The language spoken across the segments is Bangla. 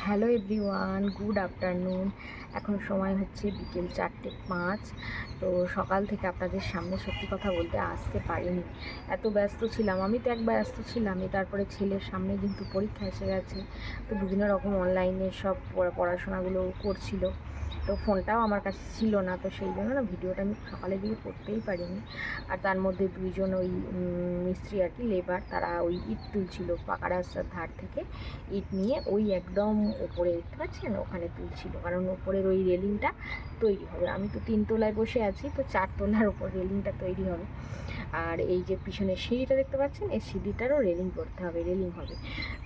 Hello everyone, good afternoon. এখন সময় হচ্ছে বিকেল 4:05। তো সকাল থেকে আপনাদের সামনে সত্যি কথা বলতে আসতে পারিনি, এত ব্যস্ত ছিলাম। আমি তো একবার ব্যস্ত ছিলামই, তারপরে ছেলের সামনে যেহেতু পরীক্ষা এসে গেছে, তো বিভিন্ন রকম অনলাইনে সব পড়াশোনাগুলো করছিল, তো ফোনটাও আমার কাছে ছিল না, তো সেই জন্য না ভিডিওটা আমি সকালের দিকে করতেই পারিনি। আর তার মধ্যে দুইজন ওই মিস্ত্রি আর কি, লেবার, তারা ওই ইট তুলছিল পাকা রাস্তার ধার থেকে। ইট নিয়ে ওই একদম ওপরে দেখতে পাচ্ছেন ওখানে তুলছিল, কারণ ওপরের ওই রেলিংটা তৈরি হবে। আমি তো 3 তলায় বসে আছি, তো 4 তলার ওপর রেলিংটা তৈরি হবে। আর এই যে পিছনের সিঁড়িটা দেখতে পাচ্ছেন, এই সিঁড়িটারও রেলিং করতে হবে, রেলিং হবে।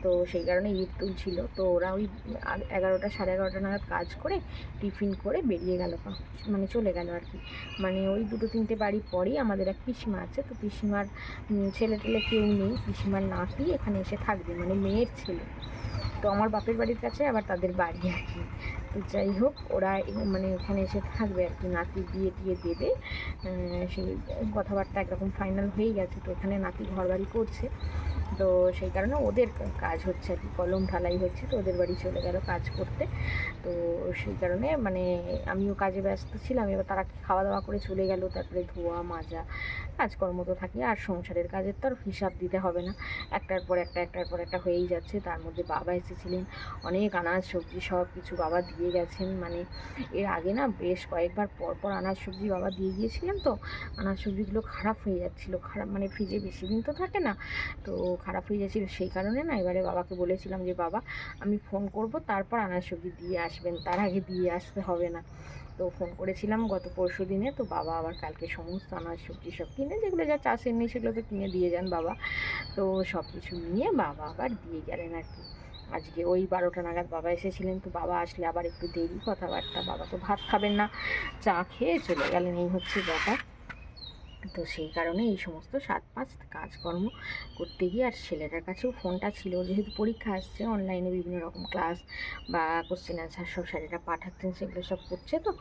তো সেই কারণে ইট তুলছিল। তো ওরা ওই 11টা 11:30 নাগাদ কাজ করে টিফিন করে বেরিয়ে গেল, মানে চলে গেল আর কি। মানে ওই 2-3টে বাড়ি পরেই আমাদের এক পিসিমা আছে, তো পিসিমার ছেলে টেলে কেউ নেই, পিসিমার নাতি এখানে এসে থাকবে, মানে মেয়ের ছেলে। তো আমার বাপের বাড়ির কাছে আবার তাদের বাড়ি আর কি। তো যাই হোক, ওরা মানে ওখানে এসে থাকবে আর কি, নাতি বিয়ে টিয়ে দেবে, সেই কথাবার্তা একরকম ফাইনাল হয়ে গেছে। তো এখানে নাতি ঘর বাড়ি করছে, তো সেই কারণে ওদের কাজ হচ্ছে আর কি, কলম ঢালাই হচ্ছে, তো ওদের বাড়ি চলে গেল কাজ করতে। তো সেই কারণে মানে আমিও কাজে ব্যস্ত ছিলাম। এবার তারা খাওয়া দাওয়া করে চলে গেল, তারপরে ধোয়া মাজা কাজকর্ম তো থাকে, আর সংসারের কাজের তো আর হিসাব দিতে হবে না, একটার পর একটা হয়েই যাচ্ছে। তার মধ্যে বাবা এসেছিলেন, অনেক আনাজ সবজি সব কিছু বাবা দিয়ে গেছেন। মানে এর আগে না বেশ কয়েকবার পর আনাজ সবজি বাবা দিয়ে গিয়েছিলেন, তো আনাজ সবজিগুলো খারাপ হয়ে যাচ্ছিলো, খারাপ মানে ফ্রিজে বেশি দিন তো থাকে না, তো খারাপ হয়ে যাচ্ছিলো। সেই কারণে না এবারে বাবাকে বলেছিলাম যে বাবা, আমি ফোন করব, তারপর আনাজ সবজি দিয়ে আসবেন, তার আগে দিয়ে আসতে হবে না। তো ফোন করেছিলাম গত পরশু দিনে, তো বাবা আবার কালকে সমস্ত আনাজ সবজি সব কিনে, যেগুলো যা চাষের নেই সেগুলো তো কিনে দিয়ে যান বাবা। তো সব কিছু নিয়ে বাবা আবার দিয়ে গেলেন আর কি। আজকে ওই 12টা নাগাদ বাবা এসেছিলেন, তো বাবা আসলে আবার একটু দেরি কথাবার্তা, বাবা তো ভাত খাবেন না, চা খেয়ে চলে গেলেন, এই হচ্ছে ব্যাপার। তো সেই কারণে এই সমস্ত 7-5 কাজকর্ম করতে গিয়ে, আর ছেলেটার কাছেও ফোনটা ছিল, যেহেতু পরীক্ষা আসছে, অনলাইনে বিভিন্ন রকম ক্লাস বা কোশ্চেন অ্যান্সার সব স্যারেরা পাঠাচ্ছেন, সেগুলো সব করছে। তো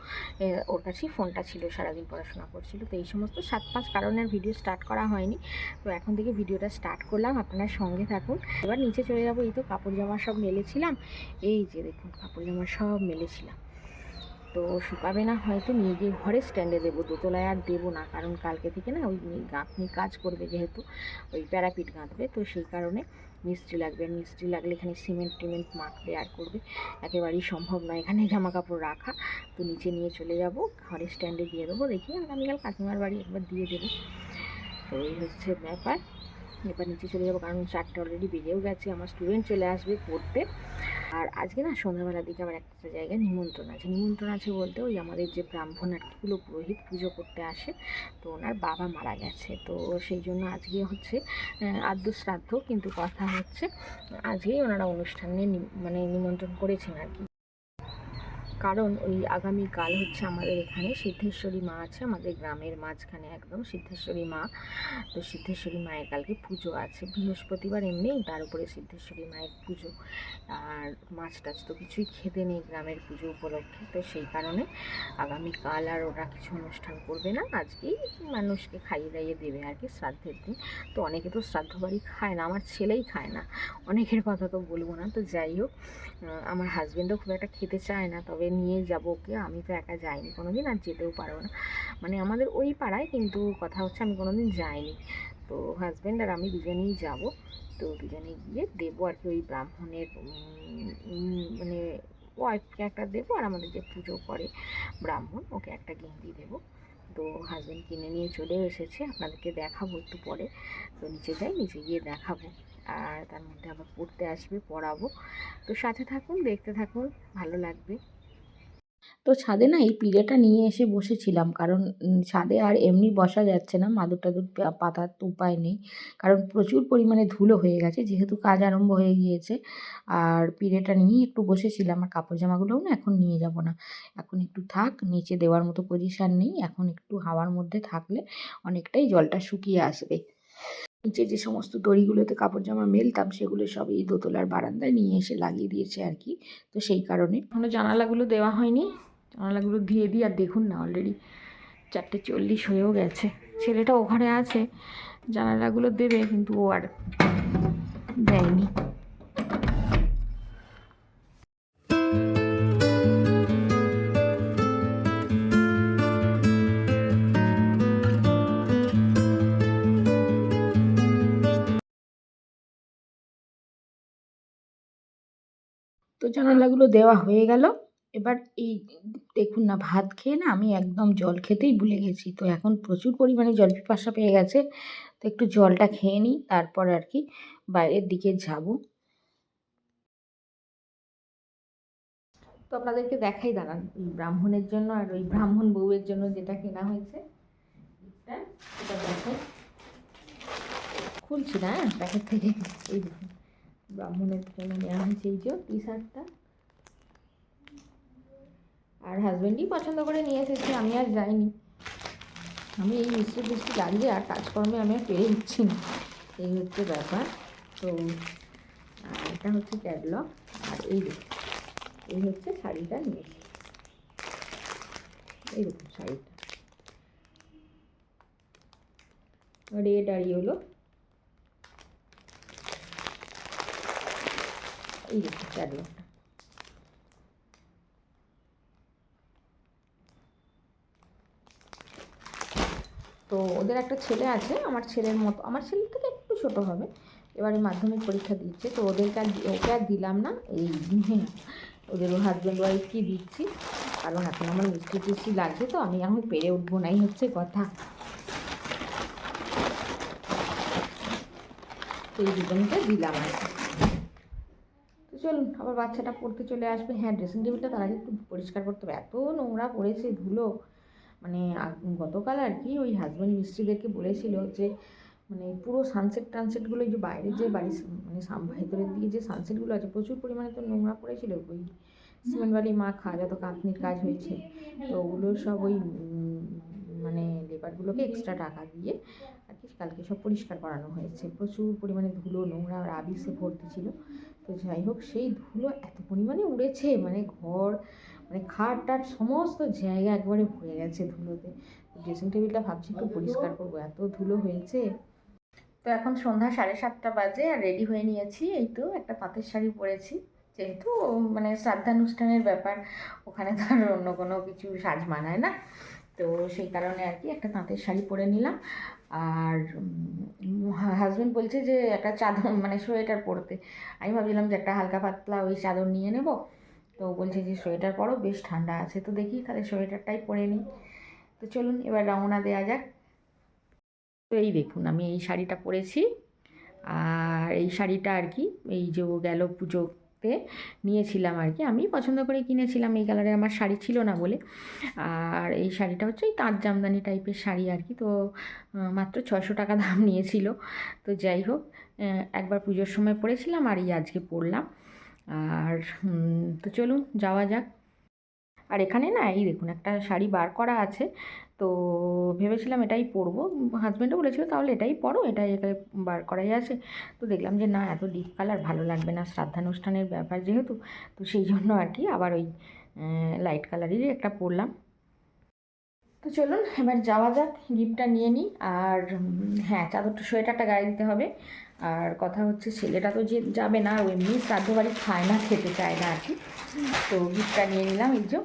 ওর কাছেই ফোনটা ছিল, সারাদিন পড়াশোনা করছিল। তো এই সমস্ত 7-5 কারণের ভিডিও স্টার্ট করা হয়নি, তো এখন থেকে ভিডিওটা স্টার্ট করলাম, আপনারা সঙ্গে থাকুন। এবার নিচে চলে যাবো। এই তো কাপড় জামা সব মেলেছিলাম, এই যে দেখুন কাপড় জামা সব মেলেছিলাম, তো শুকাবে না, হয়তো নিয়ে গিয়ে ঘরে স্ট্যান্ডে দেবো, দোতলায় আর দেবো না, কারণ কালকে থেকে না ওই গাঁথনি কাজ করবে, যেহেতু ওই প্যারাপিট গাঁথবে, তো সেই কারণে মিস্ত্রি লাগবে। মিস্ত্রি লাগলে এখানে সিমেন্ট টিমেন্ট মাখবে আর করবে, একেবারেই সম্ভব নয় এখানে জামা কাপড় রাখা। তো নিচে নিয়ে চলে যাব, ঘরে স্ট্যান্ডে দিয়ে দেবো, দেখি আগামীকাল কাকিমার বাড়ি একবার দিয়ে দেবো। তো এই হচ্ছে ব্যাপার। এবার নিচে চলে যাবো, কারণ 4টে অলরেডি বেজেও গেছে, আমার স্টুডেন্ট চলে আসবে পড়তে। আর আজকে না সন্ধ্যাবেলার দিকে আবার একটা জায়গায় নিমন্ত্রণ আছে। নিমন্ত্রণ আছে বলতে ওই আমাদের যে ব্রাহ্মণ আর কিগুলো পুরোহিত পুজো করতে আসে, তো ওনার বাবা মারা গেছে, তো সেই জন্য আজকে হচ্ছে আদ্য শ্রাদ্ধ, কিন্তু কথা হচ্ছে আজকেই ওনারা অনুষ্ঠানে মানে নিমন্ত্রণ করেছেন আর কি। কারণ ওই আগামীকাল হচ্ছে আমাদের এখানে সিদ্ধেশ্বরী মা আছে, আমাদের গ্রামের মাঝখানে একদম সিদ্ধেশ্বরী মা। তো সিদ্ধেশ্বরী মায়ের কালকে পুজো আছে, বৃহস্পতিবার এমনিই, তার উপরে সিদ্ধেশ্বরী মায়ের পুজো। আর মাছ টাছ তো কিছুই খেতে নেই গ্রামের পুজো উপলক্ষে, তো সেই কারণে আগামীকাল আর ওরা কিছু অনুষ্ঠান করবে না, আজকেই মানুষকে খাইয়ে দাইয়ে দেবে আর কি শ্রাদ্ধের দিন। তো অনেকে তো শ্রাদ্ধ বাড়ি খায় না, আমার ছেলেই খায় না, অনেকের কথা তো বলবো না। তো যাই হোক, আমার হাজব্যান্ডও খুব একটা খেতে চায় না, তবে নিয়ে যাবো ওকে, আমি তো একা যাইনি কোনো দিন, আর যেতেও পারবো না। মানে আমাদের ওই পাড়ায়, কিন্তু কথা হচ্ছে আমি কোনো দিন যাইনি, তো হাজব্যান্ড আর আমি দুজনেই যাব। তো দুজনে গিয়ে দেবো আর কি, ওই ব্রাহ্মণের মানে ওয়াইফকে একটা দেবো, আর আমাদের যে পুজো করে ব্রাহ্মণ, ওকে একটা গেঞ্জি দেবো। তো হাজব্যান্ড কিনে নিয়ে চলেও এসেছে, আপনাদেরকে দেখাবো একটু পরে। তো নিচে যাই, নিচে গিয়ে দেখাবো, আর তার মধ্যে আবার পড়তে আসবে, পড়াবো। তো সাথে থাকুন, দেখতে থাকুন, ভালো লাগবে। তো ছাদে না এই পিঁড়েটা নিয়ে এসে বসেছিলাম, কারণ ছাদে আর এমনি বসা যাচ্ছে না, মাদুর টাদুর পাতার তো উপায় নেই, কারণ প্রচুর পরিমাণে ধুলো হয়ে গেছে, যেহেতু কাজ আরম্ভ হয়ে গিয়েছে। আর পিঁড়েটা নিয়েই একটু বসেছিলাম, আর কাপড় জামাগুলোও না এখন নিয়ে যাব না, এখন একটু থাক, নিচে দেওয়ার মতো পজিশান নেই, এখন একটু হাওয়ার মধ্যে থাকলে অনেকটাই জলটা শুকিয়ে আসবে। নিচে যে সমস্ত দড়িগুলোতে কাপড় জামা মেলতাম, সেগুলো সব এই দোতলার বারান্দায় নিয়ে এসে লাগিয়ে দিয়েছে আর কি। তো সেই কারণে এখনো জানালাগুলো দেওয়া হয়নি, জানালাগুলো দিয়ে দিই। আর দেখুন না, অলরেডি 4:40 হয়েও গেছে, ছেলেটা ওখানে আছে, জানালাগুলো দেবে, কিন্তু ও আর দেয়নি। তো জানালাগুলো দেওয়া হয়ে গেল। এবার এই দেখুন না, ভাত খেয়ে না আমি একদম জল খেতেই ভুলে গেছি। তো এখন প্রচুর পরিমাণে জল পিপাসা পেয়ে গেছে। তো একটু জলটা খেয়ে নিই, তারপর আর কি বাইরের দিকে যাব। তো আপনাদেরকে দেখাই, দাঁড়ান, এই ব্রাহ্মণের জন্য আর ওই ব্রাহ্মণ বউয়ের জন্য যেটা কেনা হয়েছে এটা দেখাই। খুলছি না প্যাকেট থেকে। এই দেখুন, ব্রাহ্মণের জন্য নেওয়া হয়েছে এই যে টি শার্টটা। আর হাজব্যান্ডই পছন্দ করে নিয়ে এসেছে, আমি আর যাইনি। আমি এই মিষ্টি মিষ্টি লাগিয়ে আর কাজকর্মে আমি আর পেরে উঠছি না, এই হচ্ছে ব্যাপার। তো এটা হচ্ছে ক্যাটলগ। আর এই দেখুন, এই হচ্ছে শাড়িটা নিয়েছি। এই দেখুন শাড়িটা রেড আর ইয়েলো। এই দেখুন ক্যাটলগটা। তো ওদের একটা ছেলে আছে, আমার ছেলের মতো, আমার ছেলের থেকে একটু ছোটো হবে, এবারে মাধ্যমিক পরীক্ষা দিচ্ছে। তো ওদেরকে আর ওকে আর দিলাম না, এই ওদের হাজব্যান্ড ওয়াইফকে দিচ্ছি, কারণ এখন আমার মিষ্টি টিষ্টি লাগছে, তো আমি এখন পেরে উঠবো না, এই হচ্ছে কথা। তো এই দুজনকে দিলাম আর কি। তো চলুন, আবার বাচ্চাটা পড়তে চলে আসবে। হ্যাঁ, ড্রেসিং টেবিলটা তার আগে একটু পরিষ্কার করতে হবে, এত নোংরা পড়েছে, ধুলো। মানে গতকাল আর কি ওই হাজব্যান্ড মিস্ত্রিদেরকে বলেছিল যে মানে পুরো সানসেট টানসেটগুলো, এই যে বাইরে যে বাড়ির মানে ভেতরের দিকে যে সানসেটগুলো আছে, প্রচুর পরিমাণে তো নোংরা পড়েছিল। ওই সিমেন্ট বালি মাখা যত কাঁথনির কাজ হয়েছে, তো ওগুলো সব ওই মানে লেবারগুলোকে এক্সট্রা টাকা দিয়ে আর কি কালকে সব পরিষ্কার করানো হয়েছে। প্রচুর পরিমাণে ধুলো, নোংরা, রাবিসে ভর্তি ছিল। তো যাই হোক, সেই ধুলো এত পরিমাণে উড়েছে, মানে ঘর, মানে খাট টাট সমস্ত জায়গা একবারে ভরে গেছে ধুলোতে। ড্রেসিং টেবিলটা ভাবছি একটু পরিষ্কার করবো, এত ধুলো হয়েছে। তো এখন সন্ধ্যা 7:30 বাজে, আর রেডি হয়ে নিয়েছি। এই তো একটা তাঁতের শাড়ি পরেছি, যেহেতু মানে শ্রাদ্ধানুষ্ঠানের ব্যাপার, ওখানে তো আর অন্য কোনো কিছু সাজ মানায় না। তো সেই কারণে আর কি একটা তাঁতের শাড়ি পরে নিলাম। আর হাজব্যান্ড বলছে যে একটা চাদর মানে সোয়েটার পরতে। আমি ভাবছিলাম যে একটা হালকা পাতলা ওই চাদর নিয়ে নেব। তো বলছে যে সোয়েটার পরো, বেশ ঠান্ডা আছে। তো দেখি তাহলে সোয়েটারটাই পরে নিই। তো চলুন এবার রওনা দেওয়া যাক। তো এই দেখুন, আমি এই শাড়িটা পরেছি। আর এই শাড়িটা আর কি এই যে গেল পুজোতে নিয়েছিলাম আর কি, আমি পছন্দ করে কিনেছিলাম, এই কালারে আমার শাড়ি ছিল না বলে। আর এই শাড়িটা হচ্ছে এই তাঁত জামদানি টাইপের শাড়ি আর কি। তো মাত্র 600 টাকা দাম নিয়েছিল। তো যাই হোক, একবার পুজোর সময় পরেছিলাম, আর এই আজকে পরলাম। আর তো চলুন যাওয়া যাক। আর এখানে না এই দেখুন একটা শাড়ি বার করা আছে। তো ভেবেছিলাম এটাই পরবো, হাজব্যান্ডও বলেছিল তাহলে এটাই পরো, এটাই এখানে বার করাই আছে। তো দেখলাম যে না, এত ডিপ কালার ভালো লাগবে না, শ্রাদ্ধানুষ্ঠানের ব্যাপার যেহেতু। তো সেই জন্য আর কি আবার ওই লাইট কালারেরই একটা পরলাম। তো চলুন এবার যাওয়া যাক, গিফটটা নিয়ে নিই। আর হ্যাঁ, চাদরটা সোয়েটারটা গায়ে দিতে হবে। আর কথা হচ্ছে ছেলেটা তো যে যাবে না, ও এমনি শ্রাদ্ধ বাড়ি খায় না, খেতে চায় না আর কি। তো গিফটটা নিয়ে নিলাম এই যে।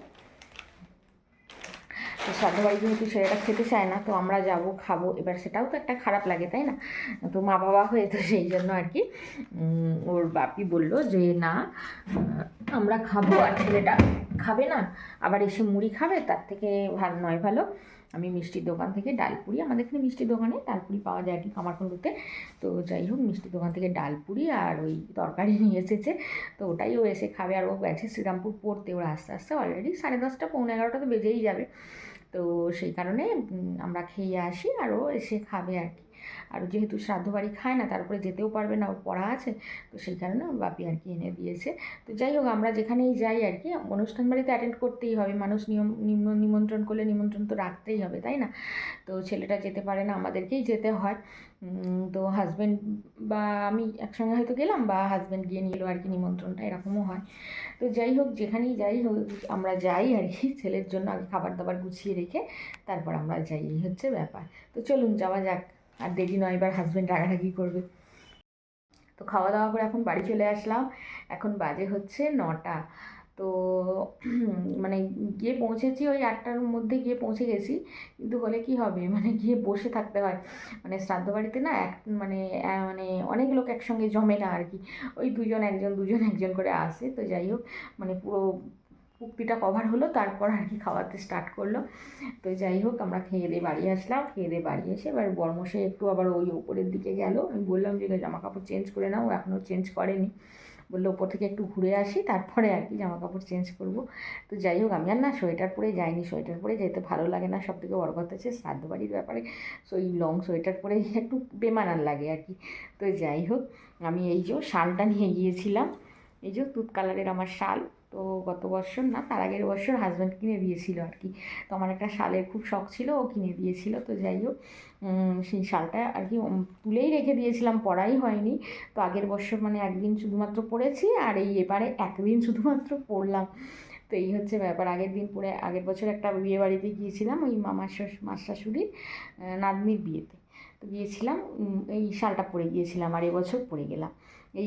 তো শ্রাদ্ধ বাড়ি যেহেতু ছেলেটা খেতে চায় না, তো আমরা যাব খাবো, এবার সেটাও তো একটা খারাপ লাগে তাই না? তো মা বাবা হয়ে তো সেই জন্য আর কি ওর বাপি বলল যে না, আমরা খাবো, আর ছেলেটা খাবে না, আবার এসে মুড়ি খাবে, তার থেকে ভালো নয় ভালো আমি মিষ্টির দোকান থেকে ডালপুরি, আমাদের এখানে মিষ্টির দোকানে ডালপুরি পাওয়া যায় আর কি কামারকুণ্ডুতে। তো যাই হোক, মিষ্টির দোকান থেকে ডালপুরি আর ওই তরকারি নিয়ে এসেছে। তো ওটাই ও এসে খাবে। আর ও গেছে শ্রীরামপুর পড়তে, ওরা আস্তে আস্তে অলরেডি 10:30 পৌনে 11টা তো বেজেই যাবে। তো সেই কারণে আমরা খেয়ে আসি, আর ও এসে খাবে আর কি। আর যেহেতু শ্রাদ্ধ বাড়ি খায় না, তারপরে যেতেও পারবে না, ওর পড়া আছে। তো সেই কারণে ওর বাপি আর কি এনে দিয়েছে। তো যাই হোক, আমরা যেখানেই যাই আর কি অনুষ্ঠান বাড়িতে অ্যাটেন্ড করতেই হবে, মানুষ নিমন্ত্রণ করলে নিমন্ত্রণ তো রাখতেই হবে তাই না? তো ছেলেটা যেতে পারে না, আমাদেরকেই যেতে হয়। তো হাজব্যান্ড বা আমি একসঙ্গে হয়তো গেলাম, বা হাজব্যান্ড গিয়ে নিল আর কি নিমন্ত্রণটা, এরকমও হয়। তো যাই হোক, যেখানেই যাই হোক আমরা যাই আর কি ছেলের জন্য আগে খাবার দাবার গুছিয়ে রেখে তারপর আমরা যাই, এই হচ্ছে ব্যাপার। তো চলুন যাওয়া যাক, আর দেরি নয়, এবার হাজব্যান্ড রাগারাগি করবে। তো খাওয়া দাওয়া করে এখন বাড়ি চলে আসলাম, এখন বাজে হচ্ছে 9টা। তো তো মানে গিয়ে পৌঁছেছি ওই 8টার মধ্যে গিয়ে পৌঁছে গেছি, কিন্তু হলে কি হবে, মানে গিয়ে বসে থাকতে হয়। মানে শ্রাদ্ধ বাড়িতে না মানে মানে অনেক লোক একসঙ্গে জমে না আর কি, ওই দুজন একজন করে আসে। তো যাই হোক, মানে পুরো উক্তিটা কভার হলো, তারপর আর কি খাওয়াতে স্টার্ট করলো। তো যাই হোক, আমরা খেয়ে দিয়ে বাড়ি আসলাম, খেয়ে দিয়ে বাড়ি এসে এবার বর্মশাই একটু আবার ওই ওপরের দিকে গেল। আমি বললাম যে জামা কাপড় চেঞ্জ করে নাও, এখনও চেঞ্জ করেনি। বললো ওপর থেকে একটু ঘুরে আসি, তারপরে আর কি জামা কাপড় চেঞ্জ করবো। তো যাই হোক, আমি আর না সোয়েটার পরে যাইনি, সোয়েটার পরে যেতে ভালো লাগে না। সব থেকে বড় কথা হচ্ছে শ্রাদ্ধ বাড়ির ব্যাপারে ওই লং সোয়েটার পরে একটু বেমানান লাগে আর কি। তো যাই হোক, আমি এই যে শালটা নিয়ে গিয়েছিলাম, এই যে তুত কালারের আমার শাল। তো গত বছর না, তার আগের বছর হাজব্যান্ড কিনে দিয়েছিল আর কি। তো আমার একটা শালের খুব শখ ছিল, ও কিনে দিয়েছিল। তো যাই হোক, সেই শালটা আর কি তুলেই রেখে দিয়েছিলাম, পরাই হয়নি। তো আগের বছর মানে একদিন শুধুমাত্র পরেছি, আর এবারে একদিন শুধুমাত্র পরলাম। তো এই হচ্ছে ব্যাপার। আগের বছর একটা বিয়ে বাড়িতে গিয়েছিলাম, ওই মাস শাশুড়ির নাতনির বিয়েতে। তো গিয়েছিলাম, এই শালটা পরে গিয়েছিলাম, আর এবছর পরে গেলাম। এই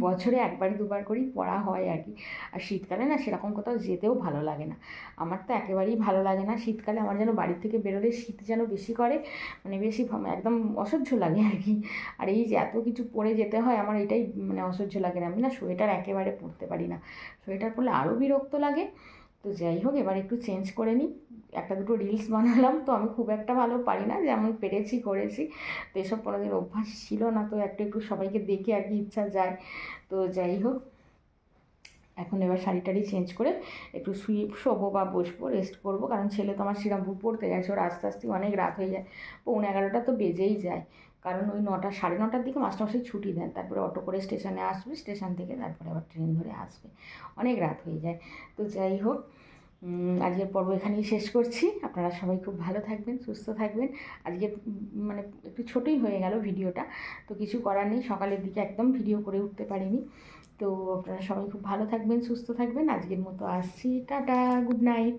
বছরে একবার দুবার করেই পরা হয় আর কি। আর শীতকালে না সেরকম কোথাও যেতেও ভালো লাগে না। আমার তো একেবারেই ভালো লাগে না শীতকালে। আমার যেন বাড়ির থেকে বেরোলে শীত যেন বেশি করে, মানে বেশি একদম অসহ্য লাগে আর কি। আর এই যে এত কিছু পরে যেতে হয়, আমার এটাই মানে অসহ্য লাগে না। আমি না সোয়েটার একেবারে পরতে পারি না, সোয়েটার পরলে আরও বিরক্ত লাগে। তো যাই হোক, এবার একটু চেঞ্জ করে নিই। একটা দুটো রিলস বানালাম, তো আমি খুব একটা ভালো পারি না, যেমন পেরেছি করেছি। তো এসব কোনোদিন অভ্যাস ছিল না, তো একটু সবাইকে দেখে আর কি ইচ্ছা যায়। তো যাই হোক, এখন এবার শাড়ি টাড়ি চেঞ্জ করে একটু শোবো বা বসবো, রেস্ট করবো। কারণ ছেলে তো আমার শ্রীরামপুর পড়তে গেছে, ওর আস্তে আস্তে অনেক রাত হয়ে যায়, 11:45 তো বেজেই যায়। কারণ ওই 9টা 9:30 দিকে মাস্টারমশাই ছুটি দেন, তারপরে অটো করে স্টেশনে আসবে, স্টেশন থেকে তারপরে আবার ট্রেন ধরে আসবে, অনেক রাত হয়ে যায়। তো যাই হোক, আজকের পর্ব এখানেই শেষ করছি। আপনারা সবাই খুব ভালো থাকবেন, সুস্থ থাকবেন। আজকে মানে একটু ছোটোই হয়ে গেল ভিডিওটা, তো কিছু করার নেই, সকালের দিকে একদম ভিডিও করে উঠতে পারিনি। তো আপনারা সবাই খুব ভালো থাকবেন, সুস্থ থাকবেন। আজকের মতো আসছি, টাটা, গুড নাইট।